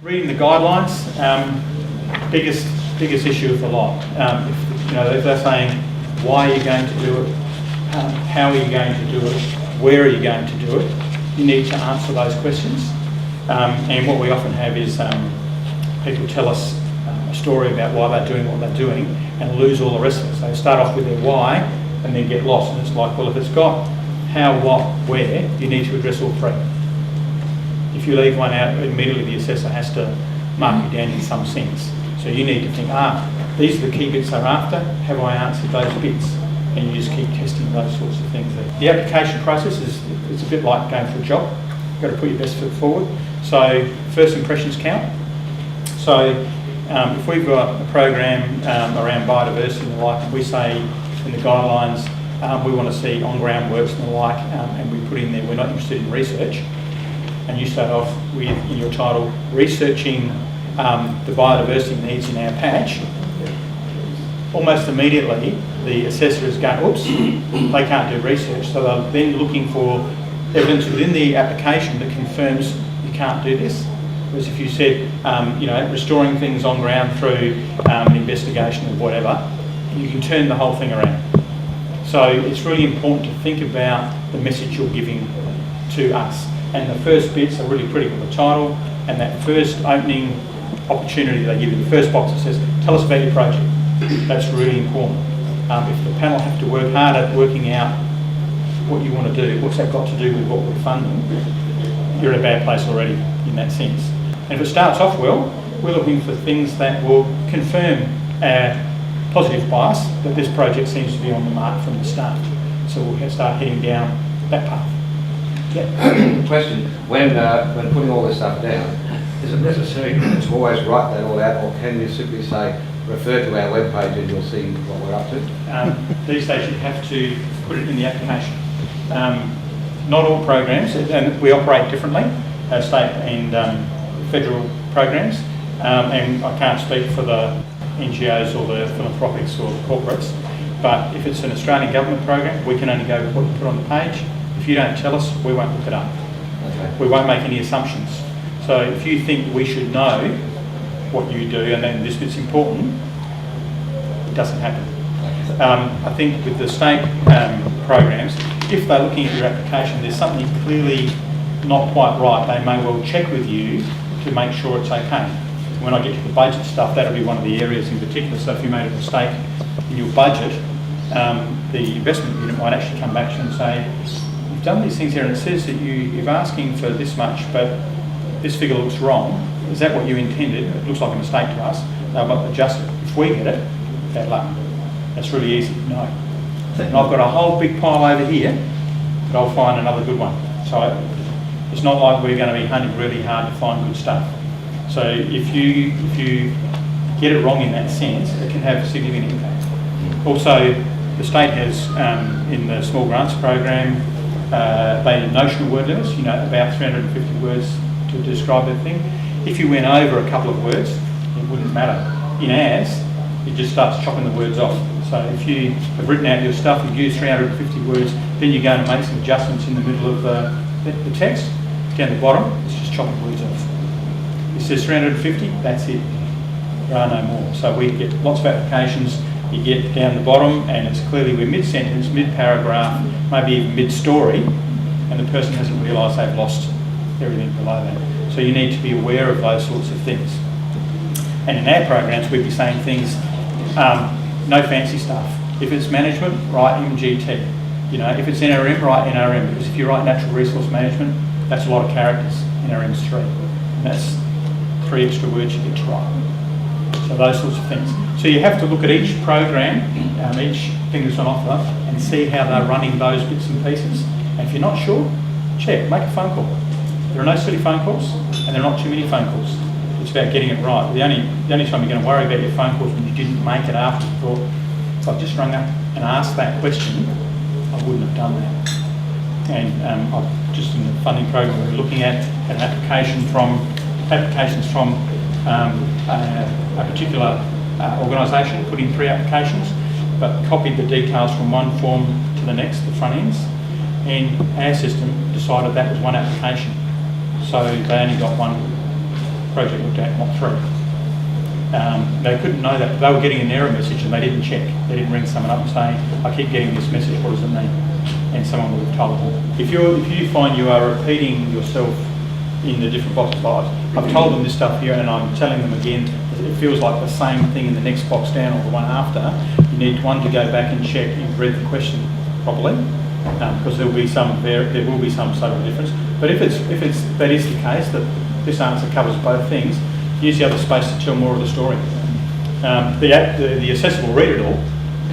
Reading the guidelines, biggest issue of the lot. If they're saying, why are you going to do it, how are you going to do it, where are you going to do it, you need to answer those questions. And what we often have is people tell us a story about why they're doing what they're doing and lose all the rest of it. So they start off with their why and then get lost. And it's like, well, if it's got how, what, where, you need to address all three. If you leave one out, immediately the assessor has to mark you down in some sense. So you need to think, these are the key bits they're after, have I answered those bits? And you just keep testing those sorts of things. The application process is a bit like going for a job. You've got to put your best foot forward. So first impressions count. So if we've got a program around biodiversity and the like, and we say in the guidelines we want to see on-ground works and the like, and we put in there we're not interested in research, and you start off with, in your title, researching the biodiversity needs in our patch, almost immediately the assessor is going, oops, they can't do research. So they're then looking for evidence within the application that confirms you can't do this. Whereas if you said, restoring things on ground through an investigation or whatever, you can turn the whole thing around. So it's really important to think about the message you're giving to us. And the first bits are really critical, the title and that first opening opportunity they give you, the first box that says, tell us about your project. That's really important. If the panel have to work hard at working out what you want to do, what's that got to do with what we're funding, you're in a bad place already in that sense. And if it starts off well, we're looking for things that will confirm our positive bias that this project seems to be on the mark from the start. So we'll start heading down that path. Yeah. Question, when putting all this stuff down, is it necessary to always write that all out, or can you simply say, refer to our webpage and you'll see what we're up to? These days you have to put it in the application. Not all programs, and we operate differently, state and federal programs, and I can't speak for the NGOs or the philanthropics or the corporates, but if it's an Australian government program, we can only go with what you put on the page. If you don't tell us, we won't look it up. Okay. We won't make any assumptions. So if you think we should know what you do and then this bit's important, it doesn't happen. I think with the state programs, if they're looking at your application, there's something clearly not quite right, they may well check with you to make sure it's okay. When I get to the budget stuff, that'll be one of the areas in particular. So if you made a mistake in your budget, the investment unit might actually come back to you and say, you've done these things here and it says that you're asking for this much, but this figure looks wrong. Is that what you intended? It looks like a mistake to us. They'll adjust it. If we get it, bad luck. That's really easy to know. And I've got a whole big pile over here, but I'll find another good one. So it's not like we're going to be hunting really hard to find good stuff. So if you get it wrong in that sense, it can have a significant impact. Also, the state has, in the small grants program, they did notional word limits, about 350 words to describe that thing. If you went over a couple of words, it wouldn't matter. In ours, it just starts chopping the words off. So if you have written out your stuff and used 350 words, then you're going to make some adjustments in the middle of the text. Down the bottom, it's just chopping words off. It says 350, that's it. There are no more. So we get lots of applications. You get down the bottom and it's clearly we're mid-sentence, mid-paragraph, maybe even mid-story, and the person hasn't realised they've lost everything below that. So you need to be aware of those sorts of things. And in our programs, we'd be saying things, no fancy stuff. If it's management, write MGT. If it's NRM, write NRM. Because if you write natural resource management, that's a lot of characters. NRM's 3. And that's 3 extra words you get to write. So those sorts of things. So you have to look at each program, each thing that's on offer, and see how they're running those bits and pieces. And if you're not sure, check, make a phone call. There are no silly phone calls, and there are not too many phone calls. It's about getting it right. The only time you're going to worry about your phone calls when you didn't make it after you thought, if I've just rung up and asked that question, I wouldn't have done that. And I've just in the funding program we're looking at an applications from a particular organisation, put in 3 applications, but copied the details from one form to the next, the front ends, and our system decided that was one application. So they only got one project looked at, not 3. They couldn't know that. They were getting an error message and they didn't check. They didn't ring someone up and say, I keep getting this message, what does it mean? And someone would have told them. If you find you are repeating yourself in the different boxes, I've told them this stuff here and I'm telling them again, it feels like the same thing in the next box down or the one after. You need to go back and check you've read the question properly, because there will be some subtle difference. But if that is the case, that this answer covers both things, use the other space to tell more of the story. The accessible read it all,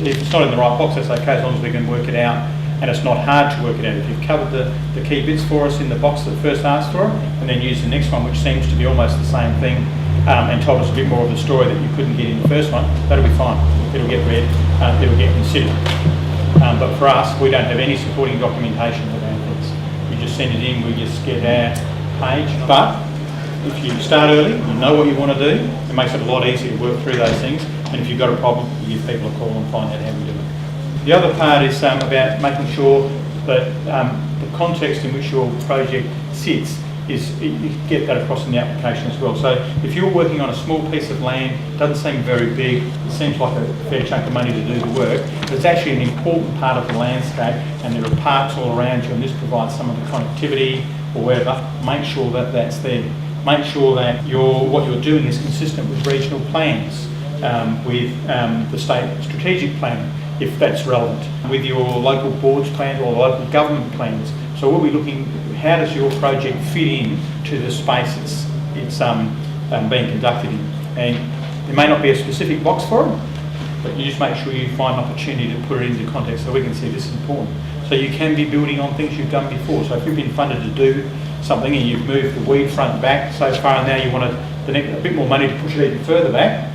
if it's not in the right box, that's okay, as long as we can work it out and it's not hard to work it out. If you've covered the key bits for us in the box that first asked for it, and then use the next one, which seems to be almost the same thing, and told us a bit more of the story that you couldn't get in the first one, that'll be fine. It'll get read, it'll get considered. But for us, we don't have any supporting documentation around things. We just send it in, we just get our page. But if you start early, you know what you want to do, it makes it a lot easier to work through those things. And if you've got a problem, you give people a call and find out how we do it. The other part is about making sure that the context in which your project sits is, you get that across in the application as well. So if you're working on a small piece of land, doesn't seem very big, it seems like a fair chunk of money to do the work, but it's actually an important part of the landscape and there are parks all around you and this provides some of the connectivity or whatever. Make sure that that's there. Make sure that what you're doing is consistent with regional plans, with the state strategic plan, if that's relevant, with your local boards plan or local government plans. So we'll be looking, how does your project fit in to the space it's being conducted in? And there may not be a specific box for it, but you just make sure you find an opportunity to put it into context so we can see this is important. So you can be building on things you've done before. So if you've been funded to do something and you've moved the weed front back so far and now you want a bit more money to push it even further back,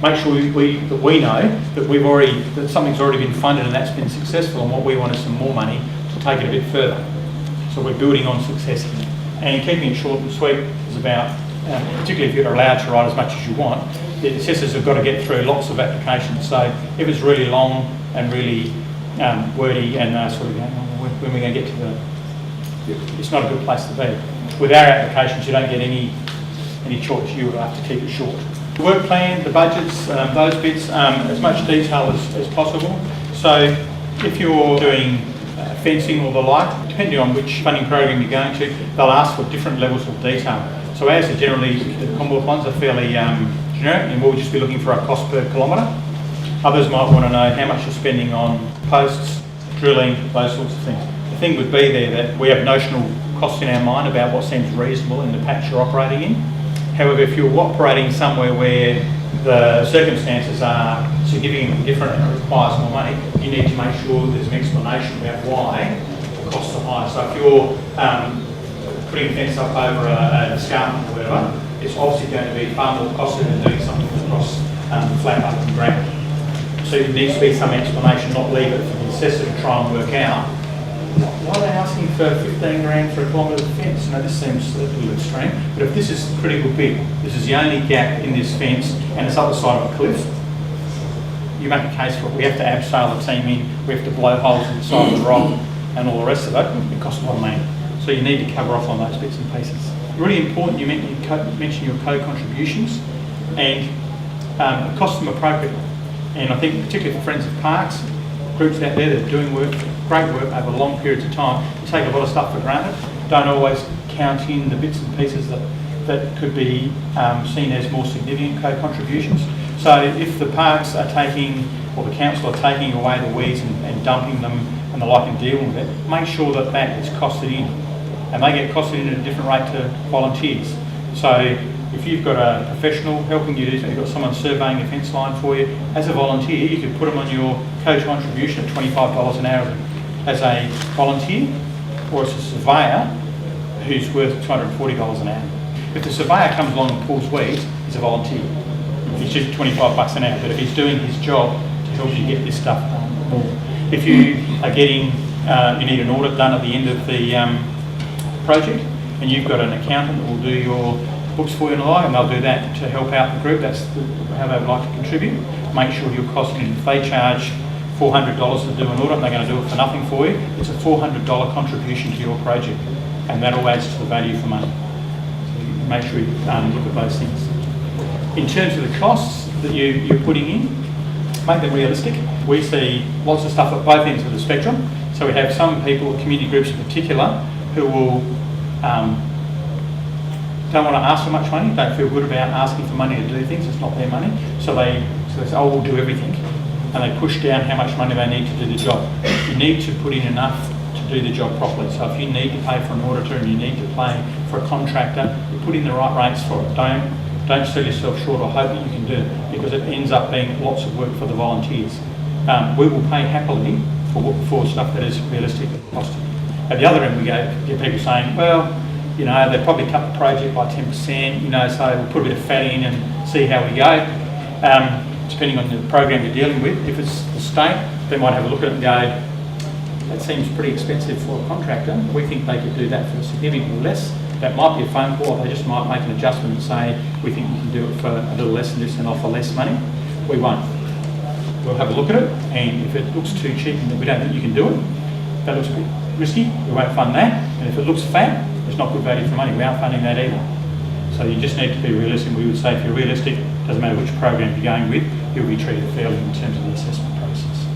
make sure that we know that something's already been funded and that's been successful, and what we want is some more money to take it a bit further. So we're building on success here. And keeping it short and sweet is about, particularly if you're allowed to write as much as you want, the assessors have got to get through lots of applications. So if it's really long and really wordy and sort of going, when are we going to get to it's not a good place to be. With our applications, you don't get any choice. You have to keep it short. The work plan, the budgets, those bits, as much detail as possible. So if you're doing fencing or the like, depending on which funding program you're going to, they'll ask for different levels of detail. So ours are generally, the Commonwealth ones are fairly generic, and we'll just be looking for a cost per kilometre. Others might want to know how much you're spending on posts, drilling, those sorts of things. The thing would be there that we have notional costs in our mind about what seems reasonable in the patch you're operating in. However, if you're operating somewhere where the circumstances are significantly different and it requires more money, you need to make sure there's an explanation about why the costs are higher. So if you're putting a fence up over an escarpment or whatever, it's obviously going to be far more costly than doing something across flat open ground. So there needs to be some explanation, not leave it for the assessor to try and work out. Why are they asking for 15 grand for a kilometre of fence? No, this seems a little extreme. But if this is the critical bit, this is the only gap in this fence and it's up the side of a cliff, you make a case for it. We have to abseil the team in, we have to blow holes in the side of the rock and all the rest of it. It costs a lot of money. So you need to cover off on those bits and pieces. Really important, you mention your co-contributions and cost them appropriately. And I think particularly for Friends of Parks, groups out there that are doing great work over long periods of time, take a lot of stuff for granted, don't always count in the bits and pieces that could be seen as more significant co-contributions. So if the parks are taking, or the council are taking away the weeds and dumping them and the like and dealing with it, make sure that that is costed in. And they get costed in at a different rate to volunteers. So if you've got a professional helping you, you've got someone surveying a fence line for you, as a volunteer, you could put them on your co-contribution at $25 an hour as a volunteer, or as a surveyor who's worth $240 an hour. If the surveyor comes along and pulls weeds, he's a volunteer. He's just $25 an hour, but if he's doing his job to help you get this stuff done more. If you are getting, you need an audit done at the end of the project, and you've got an accountant that will do your books for you and the like, and they'll do that to help out the group. That's how they would like to contribute. Make sure you're costing, if they charge $400 to do an audit, they're going to do it for nothing for you. It's a $400 contribution to your project, and that all adds to the value for money. So make sure you look at those things. In terms of the costs that you're putting in, make them realistic. We see lots of stuff at both ends of the spectrum. So we have some people, community groups in particular, who will don't want to ask for much money, don't feel good about asking for money to do things, it's not their money. So they say, oh, we'll do everything. And they push down how much money they need to do the job. You need to put in enough to do the job properly. So if you need to pay for an auditor and you need to pay for a contractor, you put in the right rates for it. Don't sell yourself short or hope that you can do it, because it ends up being lots of work for the volunteers. We will pay happily for stuff that is realistically costed. At the other end, we get people saying, well, you know, they probably cut the project by 10%, you know, so we'll put a bit of fat in and see how we go. Depending on the program you're dealing with. If it's the state, they might have a look at it and go, that seems pretty expensive for a contractor. We think they could do that for significantly less. That might be a phone call, or they just might make an adjustment and say, we think we can do it for a little less than this and offer less money. We won't. We'll have a look at it, and if it looks too cheap and we don't think you can do it, that looks a bit risky, we won't fund that. And if it looks fat, it's not good value for money, we aren't funding that either. So you just need to be realistic. We would say if you're realistic, doesn't matter which program you're going with, you'll be treated fairly in terms of the assessment process.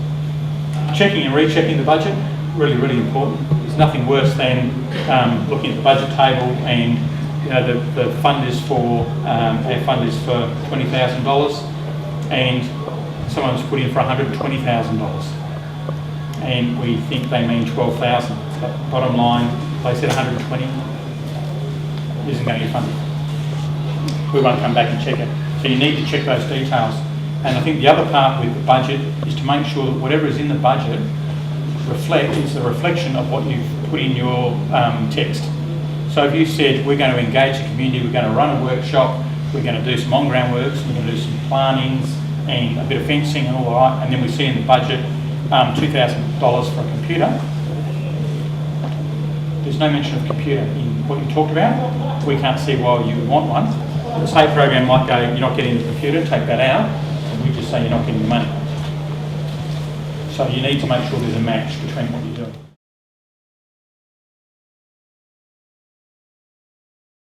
Checking and rechecking the budget, really, really important. There's nothing worse than looking at the budget table and you know the fund is for, our fund is for $20,000 and someone's put in for $120,000 and we think they mean 12,000. But bottom line, they said 120 isn't going to get funded. We won't come back and check it. So you need to check those details. And I think the other part with the budget is to make sure that whatever is in the budget is a reflection of what you've put in your text. So if you said we're going to engage the community, we're going to run a workshop, we're going to do some on-ground works, we're going to do some plantings and a bit of fencing and all that, and then we see in the budget $2,000 for a computer, there's no mention of computer in what you talked about. We can't see why you would want one. The state program might go, you're not getting the computer, take that out, and we just say you're not getting the money. So you need to make sure there's a match between what you're doing.